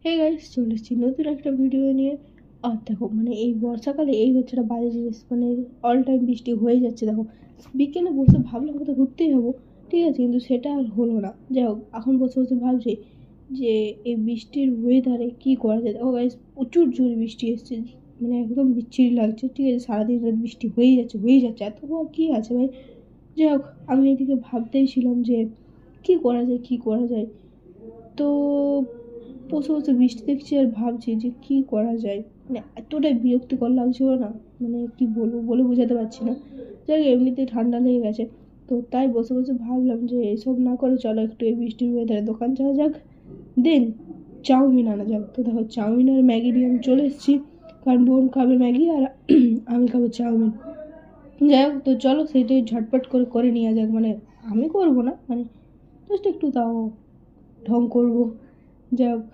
Hey guys, চলে এসেছি নতুন একটা ভিডিও নিয়ে। আর দেখো এই বর্ষাকালে এই হচ্ছে একটা বাজে জিনিস, অল টাইম বৃষ্টি হয়ে যাচ্ছে। দেখো, বিকেলে বসে ভাবলাম কোথাও ঘুরতেই হবো, ঠিক আছে, কিন্তু সেটা আর হলো না। যাই হোক, এখন বসে বসে ভাবছি যে এই বৃষ্টির ওয়েদারে কী করা যায়। দেখো গাইস, প্রচুর জোরে বৃষ্টি এসছে, একদম বিচ্ছিরি লাগছে, ঠিক আছে, সারাদিন রাত বৃষ্টি হয়েই যাচ্ছে এত আর কী আছে ভাই। যাই হোক, আমি এদিকে ভাবতেই ছিলাম যে কী করা যায়। তো বসে বসে বৃষ্টি দেখছি আর ভাবছি যে কি করা যায়। এতটাই বিরক্তিকর লাগছিল না, কি বলবো, বলে বোঝাতে পারছি না। যাই হোক, এমনিতেই ঠান্ডা লেগে গেছে। তো তাই বসে বসে ভাবলাম যে এসব না করে চলো একটু এই বৃষ্টির ওয়েদারে দোকান যাওয়া যাক, দেন চাউমিন আনা যাক। তো দেখো, চাউমিন আর ম্যাগি নিয়ে আমি চলে এসেছি, কারণ বোন খাবে ম্যাগি আর আমি খাবো চাউমিন। যাই হোক, তো চলো সেটাই ঝটপট করে করে নেওয়া যাক। আমি করবো না, জাস্ট একটু তাও ঢং করবো। যাই হোক,